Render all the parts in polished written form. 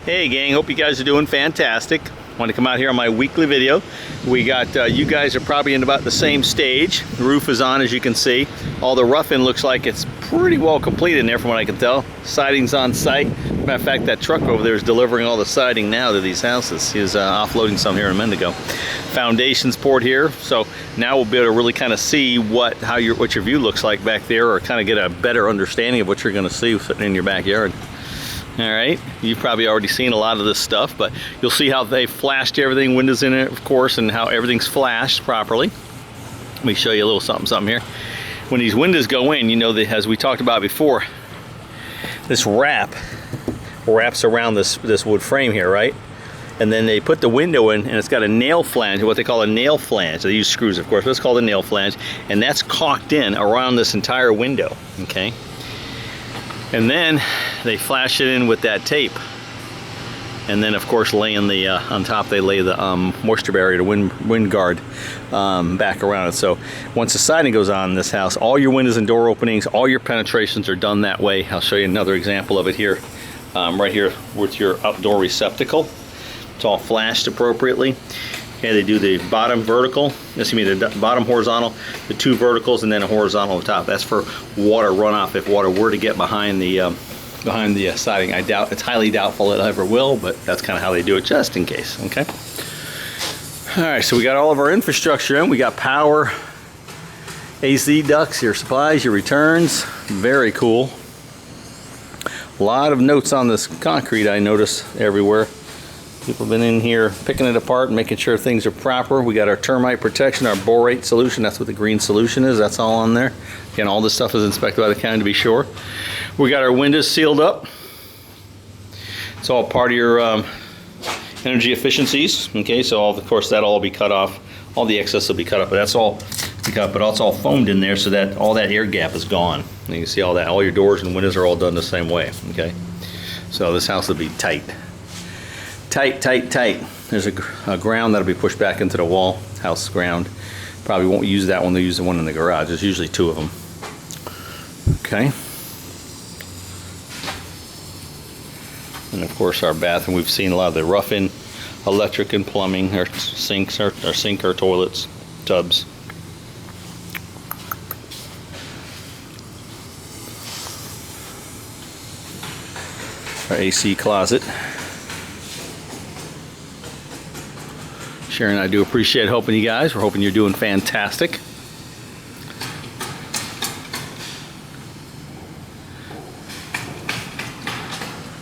Hey gang, hope you guys are doing fantastic. Want to come out here on my weekly video. We got, you guys are probably in about the same stage. The roof is on, as you can see. All the rough-in looks like it's pretty well complete in there from what I can tell. Siding's on site. Matter of fact, that truck over there is delivering all the siding now to these houses. He's offloading some here a minute ago. Foundation's poured here, so now we'll be able to really kind of see what your view looks like back there, or kind of get a better understanding of what you're going to see sitting in your backyard. All right, you've probably already seen a lot of this stuff, but you'll see how they flashed everything, windows in it, of course, and how everything's flashed properly. Let me show you a little something here. When these windows go in, you know, as we talked about before, this wraps around this wood frame here, right? And then they put the window in, and it's got a nail flange, what they call a nail flange. They use screws, of course, but it's called a nail flange, and that's caulked in around this entire window, okay? And then they flash it in with that tape, and then of course laying the on top they lay the moisture barrier, the wind guard back around it. So once the siding goes on in this house, all your windows and door openings, all your penetrations are done that way. I'll show you another example of it here, right here with your outdoor receptacle. It's all flashed appropriately. Okay, they do the bottom vertical, the bottom horizontal, the two verticals, and then a horizontal on top. That's for water runoff if water were to get behind the siding. It's highly doubtful it ever will, but that's kind of how they do it, just in case. Okay. All right, so we got all of our infrastructure in. We got power, AC ducts, your supplies, your returns. Very cool. A lot of notes on this concrete I notice everywhere. People have been in here picking it apart and making sure things are proper. We got our termite protection, our borate solution. That's what the green solution is. That's all on there. Again, all this stuff is inspected by the county to be sure. We got our windows sealed up. It's all part of your energy efficiencies. Okay, so of course that'll all be cut off. All the excess will be cut up, but that's all cut. But it's all foamed in there so that all that air gap is gone. And you can see all that. All your doors and windows are all done the same way. Okay, so this house will be tight. Tight, tight, tight. There's a ground that'll be pushed back into the wall, house ground. Probably won't use that one, they'll use the one in the garage. There's usually two of them. Okay. And of course our bathroom, we've seen a lot of the rough-in electric and plumbing, our sinks, our sink, our toilets, tubs. Our AC closet. Sharon, I do appreciate helping you guys. We're hoping you're doing fantastic.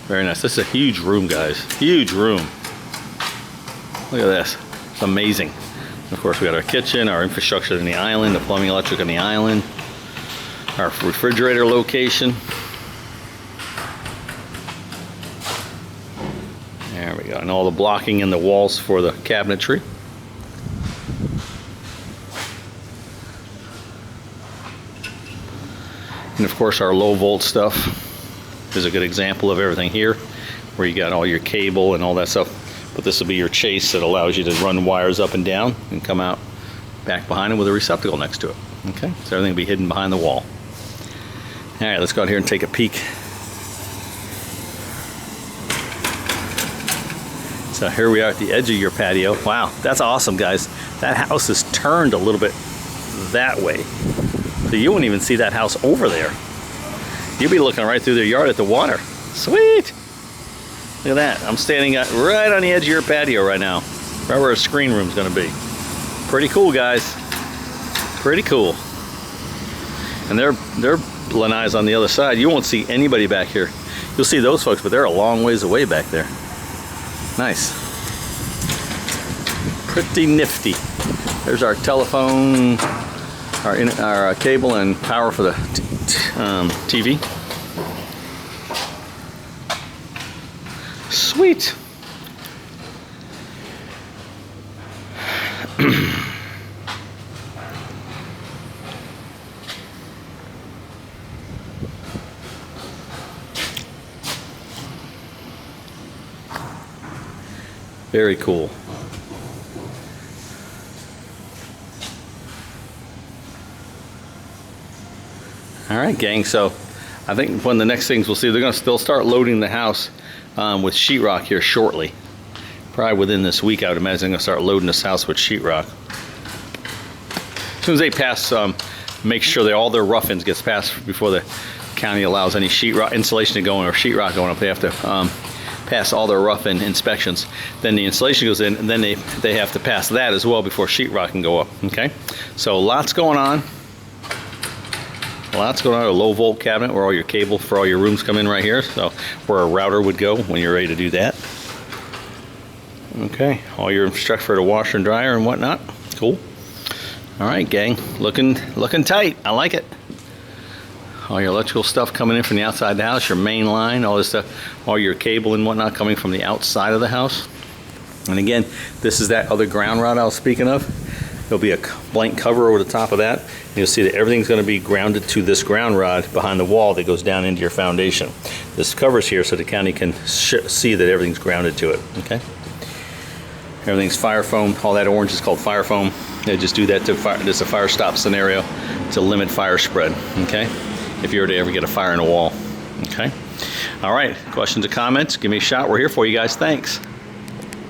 Very nice. This is a huge room, guys. Huge room. Look at this. It's amazing. Of course, we got our kitchen, our infrastructure in the island, the plumbing, electric on the island, our refrigerator location. There we go, and all the blocking in the walls for the cabinetry. And of course our low volt stuff is a good example of everything here, where you got all your cable and all that stuff. But this will be your chase that allows you to run wires up and down and come out back behind it with a receptacle next to it. Okay, so everything will be hidden behind the wall. All right, let's go out here and take a peek. So here we are at the edge of your patio. Wow, that's awesome, guys. That house is turned a little bit that way. So you won't even see that house over there. You'll be looking right through their yard at the water. Sweet. Look at that. I'm standing right on the edge of your patio right now. Right where a screen room's gonna be. Pretty cool, guys. Pretty cool. And they're lanai's on the other side. You won't see anybody back here. You'll see those folks, but they're a long ways away back there. Nice. Pretty nifty. There's our telephone, our cable and power for the TV. Sweet. Very cool. All right, gang, so I think one of the next things we'll see, they'll start loading the house with sheetrock here shortly. Probably within this week, I would imagine I'm going to start loading this house with sheetrock. As soon as they pass, make sure that all their rough-ins gets passed before the county allows any sheetrock insulation to go in or sheetrock going up. They have to pass all their rough-in inspections. Then the insulation goes in, and then they have to pass that as well before sheetrock can go up. Okay, so lots going on. Lots going on. A low volt cabinet where all your cable for all your rooms come in right here. So where a router would go when you're ready to do that. Okay, all your stuff for the washer and dryer and whatnot. Cool. All right, gang, looking tight. I like it. All your electrical stuff coming in from the outside of the house, your main line, all this stuff, all your cable and whatnot coming from the outside of the house. And again, this is that other ground rod I was speaking of. There'll be a blank cover over the top of that. And you'll see that everything's going to be grounded to this ground rod behind the wall that goes down into your foundation. This cover's here so the county can see that everything's grounded to it. Okay. Everything's fire foam. All that orange is called fire foam. They just do that to fire. This is a fire stop scenario to limit fire spread. Okay, if you were to ever get a fire in a wall. Okay. All right. Questions or comments? Give me a shot. We're here for you guys. Thanks.